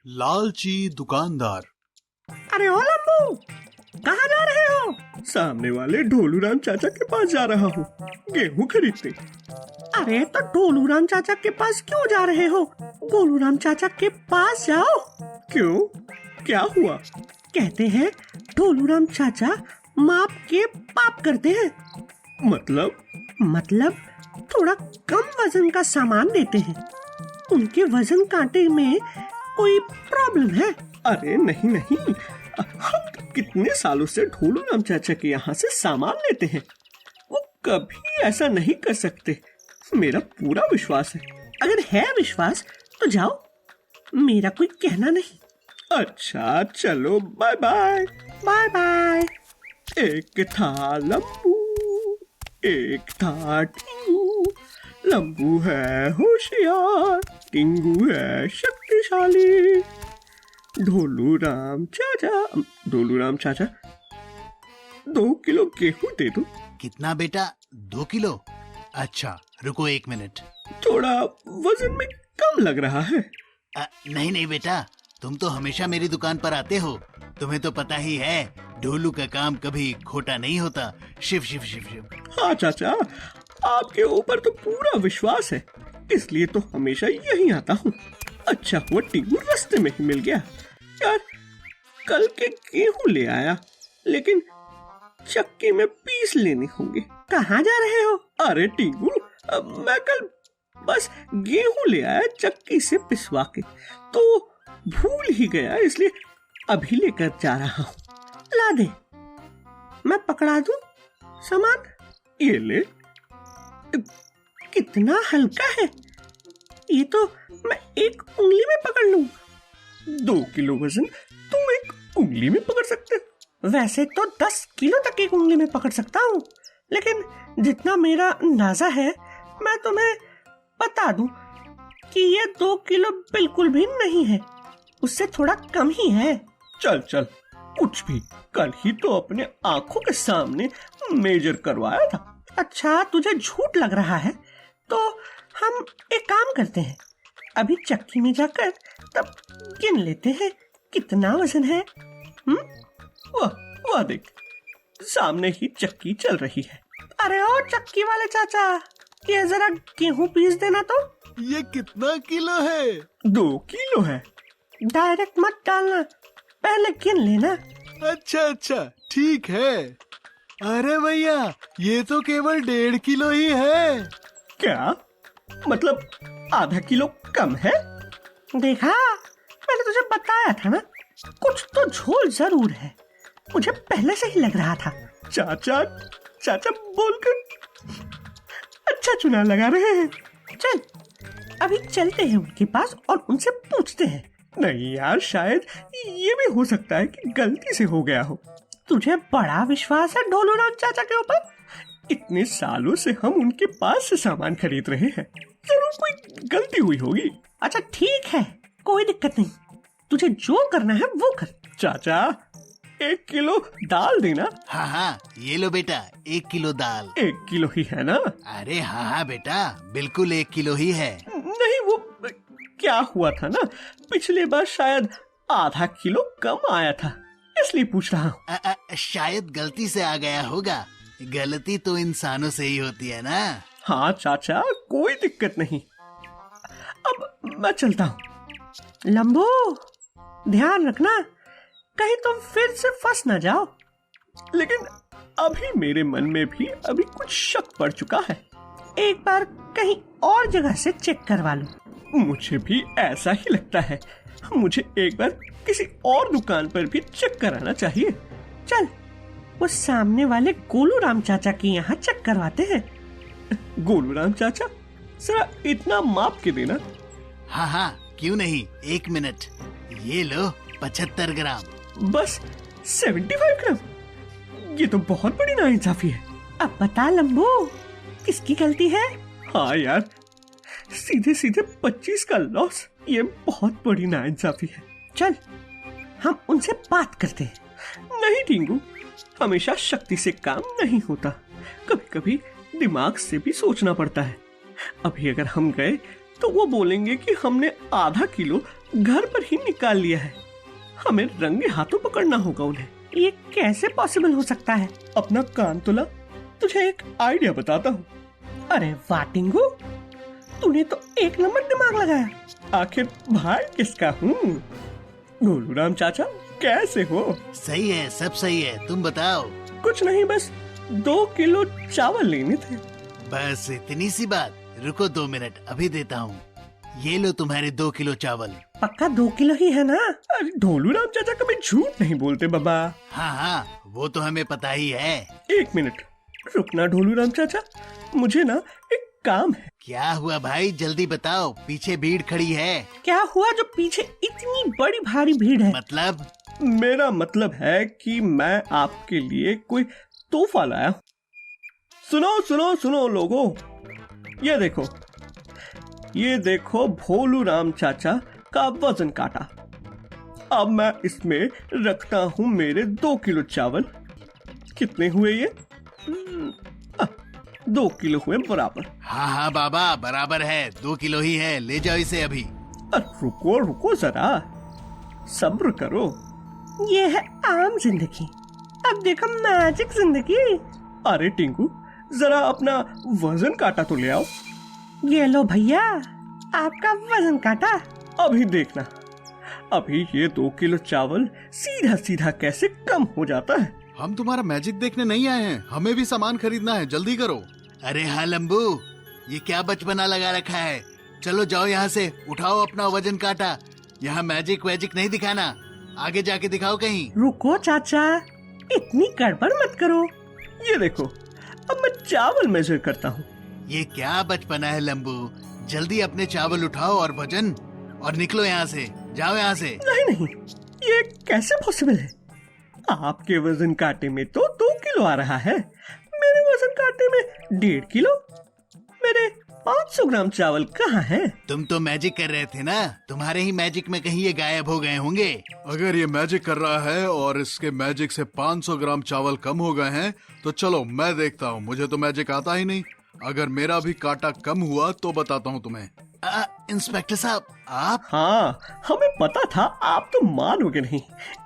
लालची दुकानदार। अरे ओ लंबू, कहाँ जा रहे हो? सामने वाले ढोलूराम चाचा के पास जा रहा हूँ गेहूँ खरीदने। अरे तो ढोलूराम चाचा के पास क्यों जा रहे हो? गोलूराम चाचा के पास जाओ। क्यों, क्या हुआ? कहते हैं ढोलूराम चाचा माप के पाप करते हैं। मतलब थोड़ा कम वजन का सामान देते हैं। उनके वजन कांटे में कोई प्रॉब्लम है? अरे नहीं नहीं, हम तो कितने सालों से ढोलूराम चाचा के यहाँ से सामान लेते हैं। वो कभी ऐसा नहीं कर सकते, मेरा पूरा विश्वास है। अगर है विश्वास तो जाओ, मेरा कोई कहना नहीं। अच्छा चलो, बाय बाय। Bye bye. एक था लंबू, एक था टिंगू। लंबू है होशियार, टिंगू है शक्तिशाली। ढोलूराम चाचा 2 किलो गेहूं दे दो। कितना बेटा? 2 किलो? अच्छा रुको 1 मिनट। थोड़ा वजन में कम लग रहा है। नहीं नहीं बेटा, तुम तो हमेशा मेरी दुकान पर आते हो, तुम्हें तो पता ही है ढोलू का काम कभी खोटा नहीं होता। शिव शिव शिव शिव। हाँ चाचा, आपके ऊपर तो पूरा विश्वास है, इसलिए तो हमेशा यहीं आता हूँ। अच्छा हुआ टिंगू रास्ते में ही मिल गया। यार कल के गेहूं ले आया, लेकिन चक्की में पीस लेने होंगे। कहाँ जा रहे हो? अरे टिंगू, मैं कल बस गेहूं ले आया चक्की से पिसवा के, तो भूल ही गया, इसलिए अभी लेकर जा रहा हूँ। ला दे, मैं पकड़ा दूं सामान। ये ले। कितना हल्का है, ये तो मैं एक उंगली में पकड़ लूं। 2 किलो वजन तुम एक उंगली में पकड़ सकते हो। वैसे तो 10 किलो तक एक उंगली में पकड़ सकता हूँ, लेकिन जितना मेरा अंदाजा है, मैं तुम्हें बता दूं कि ये 2 किलो बिल्कुल भी नहीं है, उससे थोड़ा कम ही है। चल चल, कुछ भी, कल ही तो अपने आंखों के सामने मेजर करवाया था। अच्छा तुझे झूठ लग रहा है, तो हम एक काम करते हैं, अभी चक्की में जाकर तब गिन लेते हैं कितना वजन है। वाह देख, सामने ही चक्की चल रही है। अरे ओ चक्की वाले चाचा, ये जरा गेहूं पीस देना तो। ये कितना किलो है? 2 किलो है। डायरेक्ट मत डालना, पहले गिन लेना। अच्छा ठीक है। अरे भैया, ये तो केवल 1.5 किलो ही है। क्या मतलब आधा किलो कम है? देखा, मैंने तुझे बताया था ना, कुछ तो झोल जरूर है, मुझे पहले से ही लग रहा था। चाचा बोलकर अच्छा चुनाव लगा रहे हैं। चल अभी चलते हैं उनके पास और उनसे पूछते हैं। नहीं यार, शायद ये भी हो सकता है कि गलती से हो गया हो। तुझे बड़ा विश्वास है ढोलूराम चाचा के ऊपर? इतने सालों से हम उनके पास से सामान खरीद रहे हैं, जरूर कोई गलती हुई होगी। अच्छा ठीक है, कोई दिक्कत नहीं, तुझे जो करना है वो कर। चाचा 1 किलो दाल देना। हाँ ये लो बेटा, 1 किलो दाल। 1 किलो ही है ना? अरे हाँ बेटा, बिल्कुल 1 किलो ही है। नहीं, वो क्या हुआ था ना, पिछले बार शायद आधा किलो कम आया था, इसलिए पूछ रहा हूँ। शायद गलती से आ गया होगा, गलती तो इंसानों से ही होती है ना। हाँ चाचा, कोई दिक्कत नहीं, अब मैं चलता हूँ। लंबू ध्यान रखना, कहीं तुम फिर से फंस न जाओ। लेकिन अभी मेरे मन में भी अभी कुछ शक पड़ चुका है। एक बार कहीं और जगह से चेक करवा लो। मुझे भी ऐसा ही लगता है, मुझे एक बार किसी और दुकान पर भी चेक कराना चाहिए। चल वो सामने वाले गोलूराम चाचा के यहाँ चेक करवाते हैं। गोलूराम चाचा, जरा इतना माप के देना। हाँ क्यों नहीं, 1 मिनट। ये लो 75 ग्राम। बस 75 ग्राम? ये तो बहुत बड़ी नाइंसाफी है। अब बता लंबू, किसकी गलती है? हाँ यार, सीधे 25 का लॉस, ये बहुत बड़ी नाइंसाफी है। चल हम उनसे बात करते हैं। नहीं टिंगू, हमेशा शक्ति से काम नहीं होता, कभी कभी दिमाग से भी सोचना पड़ता है। अभी अगर हम गए तो वो बोलेंगे कि हमने आधा किलो घर पर ही निकाल लिया है। हमें रंगे हाथों पकड़ना होगा उन्हें। ये कैसे पॉसिबल हो सकता है? अपना कान तुला, तुझे एक आइडिया बताता हूँ। अरे वाह टिंगू, तूने तो एक नंबर दिमाग लगाया। आखिर भाई किसका हूँ? ढोलू राम चाचा, कैसे हो? सही है, सब सही है, तुम बताओ। कुछ नहीं, बस 2 किलो चावल लेने थे। बस इतनी सी बात। रुको 2 मिनट, अभी देता हूँ। ये लो तुम्हारे 2 किलो चावल। पक्का 2 किलो ही है ना? अरे ढोलू राम चाचा कभी झूठ नहीं बोलते बाबा। हाँ हाँ, वो तो हमें पता ही है। 1 मिनट रुकना ढोलू राम चाचा, मुझे ना एक काम है। क्या हुआ भाई, जल्दी बताओ, पीछे भीड़ खड़ी है। क्या हुआ जो पीछे इतनी बड़ी भारी भीड़ है? मतलब? मेरा मतलब है कि मैं आपके लिए कोई तोहफा लाया हूँ। सुनो सुनो सुनो लोगों, ये देखो भोलू राम चाचा का वजन काटा। अब मैं इसमें रखता हूँ मेरे 2 किलो चावल। कितने हुए ये? 2 किलो हुए बराबर। हाँ हाँ बाबा, बराबर है, 2 किलो ही है, ले जाओ इसे अभी। रुको रुको जरा, सब्र करो। ये है आम जिंदगी, अब देखो मैजिक जिंदगी। अरे टिंकू, जरा अपना वजन काटा तो ले आओ। ये लो भैया, आपका वजन काटा। अभी देखना, अभी ये 2 किलो चावल सीधा सीधा कैसे कम हो जाता है। हम तुम्हारा मैजिक देखने नहीं आए हैं, हमें भी सामान खरीदना है, जल्दी करो। अरे हाँ लंबू, ये क्या बचपना लगा रखा है। चलो जाओ यहाँ से, उठाओ अपना वजन काटा। यहाँ मैजिक वैजिक नहीं दिखाना, आगे जाके दिखाओ कहीं। रुको चाचा, इतनी गड़बड़ मत करो। ये देखो, अब मैं चावल मेजर करता हूँ। ये क्या बचपना है लंबू, जल्दी अपने चावल उठाओ और वजन, और निकलो यहाँ से, जाओ यहाँ से। नहीं, ये कैसे पॉसिबल है? आपके वजन काटे में तो 2 किलो आ रहा है, मेरे वजन काटे में 1.5 किलो। मेरे 500 ग्राम चावल कहाँ हैं? तुम तो मैजिक कर रहे थे ना, तुम्हारे ही मैजिक में कहीं ये गायब हो गए होंगे। अगर ये मैजिक कर रहा है और इसके मैजिक से 500 ग्राम चावल कम हो गए हैं, तो चलो मैं देखता हूँ, मुझे तो मैजिक आता ही नहीं। अगर मेरा भी काटा कम हुआ तो बताता हूँ तुम्हें। इंस्पेक्टर साहब, आप? हाँ, हमें पता था आप तो मानोगे नहीं,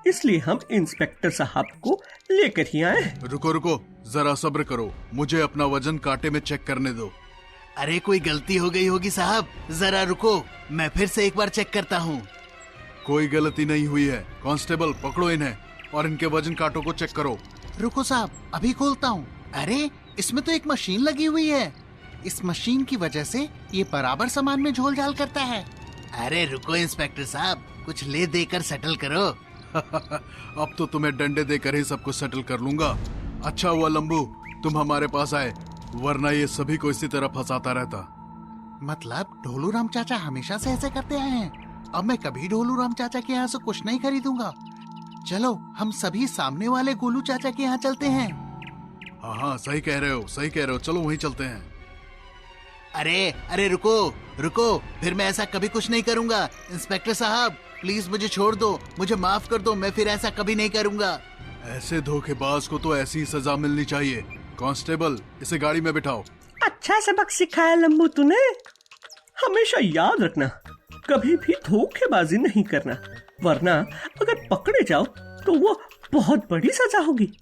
इसलिए हम इंस्पेक्टर साहब को लेकर ही आए। रुको रुको, जरा सब्र करो, मुझे अपना वजन कांटे में चेक करने दो। अरे कोई गलती हो गई होगी साहब, जरा रुको, मैं फिर से एक बार चेक करता हूँ। कोई गलती नहीं हुई है। कांस्टेबल, पकड़ो इन्हें और इनके वजन कांटों को चेक करो। रुको साहब, अभी खोलता हूँ। अरे इसमें तो एक मशीन लगी हुई है, इस मशीन की वजह से ये बराबर सामान में झोल झाल करता है। अरे रुको इंस्पेक्टर साहब, कुछ ले देकर सेटल करो। अब तो तुम्हें डंडे देकर ही सब कुछ सेटल कर लूंगा। अच्छा हुआ लंबू तुम हमारे पास आए, वरना ये सभी को इसी तरह फंसाता रहता। मतलब ढोलू राम चाचा हमेशा से ऐसे करते आए हैं? अब मैं कभी ढोलू राम चाचा के यहाँ से कुछ नहीं खरीदूंगा। चलो हम सभी सामने वाले गोलू चाचा के यहाँ चलते हैं। हाँ हाँ, सही कह रहे हो, चलो वहीं चलते हैं। अरे रुको रुको, फिर मैं ऐसा कभी कुछ नहीं करूंगा। इंस्पेक्टर साहब प्लीज मुझे छोड़ दो, मुझे माफ कर दो, मैं फिर ऐसा कभी नहीं करूंगा। ऐसे धोखेबाज को तो ऐसी सजा मिलनी चाहिए। कांस्टेबल, इसे गाड़ी में बिठाओ। अच्छा सबक सिखाया लंबू तूने। हमेशा याद रखना, कभी भी धोखेबाजी नहीं करना, वरना अगर पकड़े जाओ तो वो बहुत बड़ी सजा होगी।